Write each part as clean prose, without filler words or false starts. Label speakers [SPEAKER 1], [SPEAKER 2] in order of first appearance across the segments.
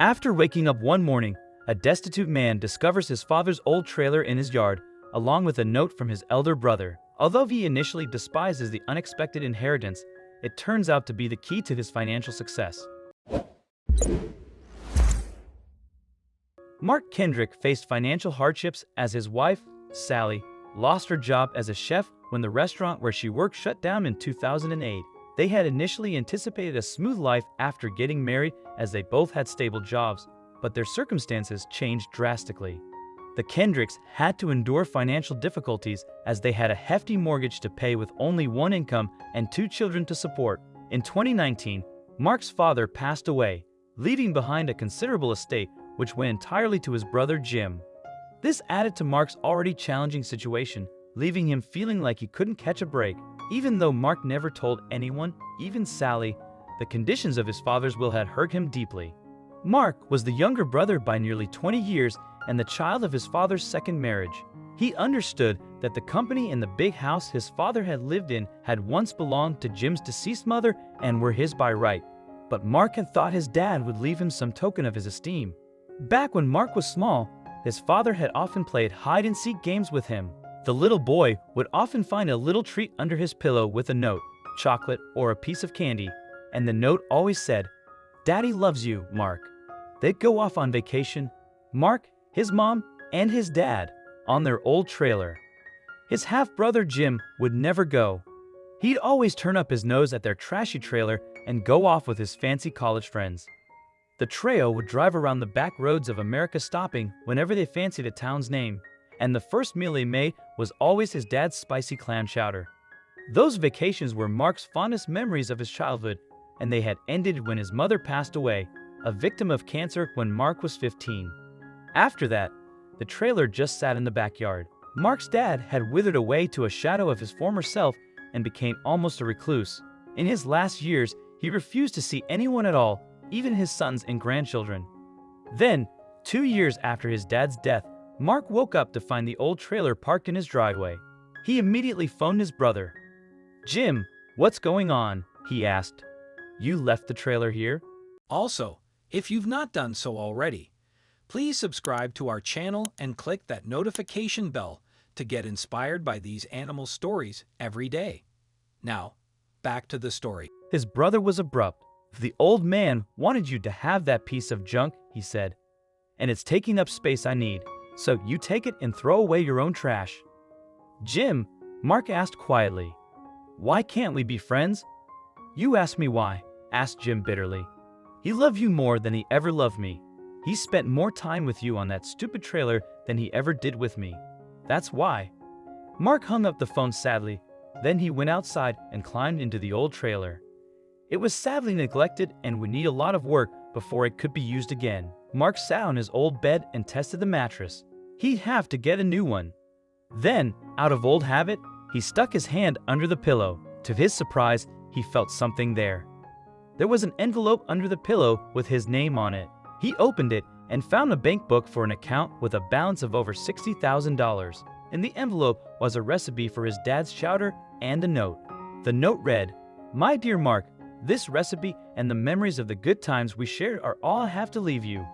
[SPEAKER 1] After waking up one morning, a destitute man discovers his father's old trailer in his yard, along with a note from his elder brother. Although he initially despises the unexpected inheritance, it turns out to be the key to his financial success. Mark Kendrick faced financial hardships as his wife, Sally, lost her job as a chef when the restaurant where she worked shut down in 2008. They had initially anticipated a smooth life after getting married as they both had stable jobs, but their circumstances changed drastically. The Kendricks had to endure financial difficulties as they had a hefty mortgage to pay with only one income and two children to support. In 2019, Mark's father passed away, leaving behind a considerable estate which went entirely to his brother Jim. This added to Mark's already challenging situation, leaving him feeling like he couldn't catch a break. Even though Mark never told anyone, even Sally, the conditions of his father's will had hurt him deeply. Mark was the younger brother by nearly 20 years and the child of his father's second marriage. He understood that the company and the big house his father had lived in had once belonged to Jim's deceased mother and were his by right. But Mark had thought his dad would leave him some token of his esteem. Back when Mark was small, his father had often played hide-and-seek games with him. The little boy would often find a little treat under his pillow with a note, chocolate, or a piece of candy, and the note always said, "Daddy loves you, Mark." They'd go off on vacation, Mark, his mom, and his dad, on their old trailer. His half-brother Jim would never go. He'd always turn up his nose at their trashy trailer and go off with his fancy college friends. The trio would drive around the back roads of America, stopping whenever they fancied a town's name, and the first meal they made was always his dad's spicy clam chowder. Those vacations were Mark's fondest memories of his childhood, and they had ended when his mother passed away, a victim of cancer when Mark was 15. After that, the trailer just sat in the backyard. Mark's dad had withered away to a shadow of his former self and became almost a recluse. In his last years, he refused to see anyone at all, even his sons and grandchildren. Then, 2 years after his dad's death, Mark woke up to find the old trailer parked in his driveway. He immediately phoned his brother. "Jim, what's going on?" he asked. "You left the trailer here?"
[SPEAKER 2] Also, if you've not done so already, please subscribe to our channel and click that notification bell to get inspired by these animal stories every day. Now, back to the story.
[SPEAKER 1] His brother was abrupt. "The old man wanted you to have that piece of junk," he said, "and it's taking up space I need, so you take it and throw away your own trash." "Jim," Mark asked quietly, "why can't we be friends?" "You ask me why," asked Jim bitterly. "He loved you more than he ever loved me. He spent more time with you on that stupid trailer than he ever did with me. That's why." Mark hung up the phone sadly. Then he went outside and climbed into the old trailer. It was sadly neglected and would need a lot of work before it could be used again. Mark sat on his old bed and tested the mattress. He'd have to get a new one. Then, out of old habit, he stuck his hand under the pillow. To his surprise, he felt something there. There was an envelope under the pillow with his name on it. He opened it and found a bank book for an account with a balance of over $60,000. In the envelope was a recipe for his dad's chowder and a note. The note read, "My dear Mark, this recipe and the memories of the good times we shared are all I have to leave you.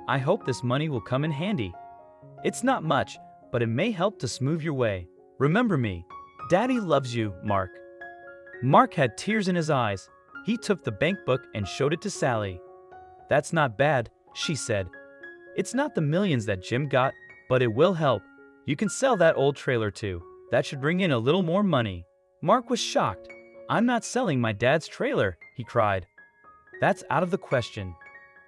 [SPEAKER 1] I hope this money will come in handy. It's not much, but it may help to smooth your way. Remember me. Daddy loves you, Mark." Mark had tears in his eyes. He took the bank book and showed it to Sally. "That's not bad," she said. "It's not the millions that Jim got, but it will help. You can sell that old trailer too. That should bring in a little more money." Mark was shocked. "I'm not selling my dad's trailer," he cried. "That's out of the question."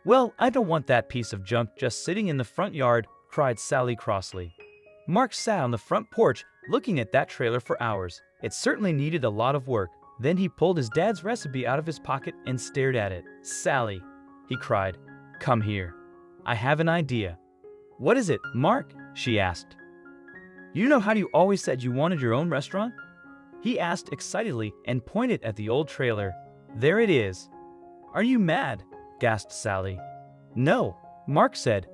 [SPEAKER 1] "Well, I don't want that piece of junk just sitting in the front yard," cried Sally crossly. Mark sat on the front porch looking at that trailer for hours. It certainly needed a lot of work. Then he pulled his dad's recipe out of his pocket and stared at it. "Sally," he cried, "come here. I have an idea." "What is it, Mark?" she asked. "You know how you always said you wanted your own restaurant?" he asked excitedly and pointed at the old trailer. "There it is." "Are you mad?" gasped Sally. "No," Mark said.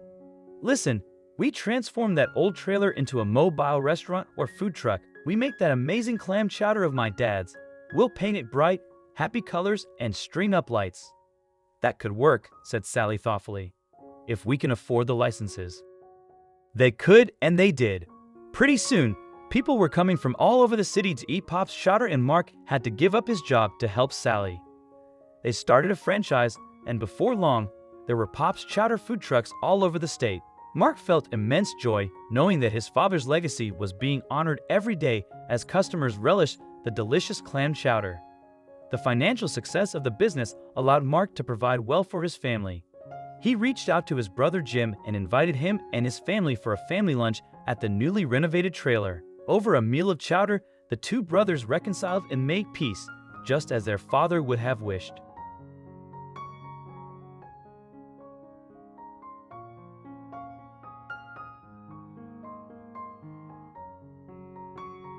[SPEAKER 1] "Listen, we transformed that old trailer into a mobile restaurant or food truck. We make that amazing clam chowder of my dad's. We'll paint it bright, happy colors and string up lights." "That could work," said Sally thoughtfully. if we can afford the licenses." They could, and they did. Pretty soon, people were coming from all over the city to eat Pops Chowder, and Mark had to give up his job to help Sally. They started a franchise, and before long, there were Pops Chowder food trucks all over the state. Mark felt immense joy knowing that his father's legacy was being honored every day as customers relished the delicious clam chowder. The financial success of the business allowed Mark to provide well for his family. He reached out to his brother Jim and invited him and his family for a family lunch at the newly renovated trailer. Over a meal of chowder, the two brothers reconciled and made peace, just as their father would have wished.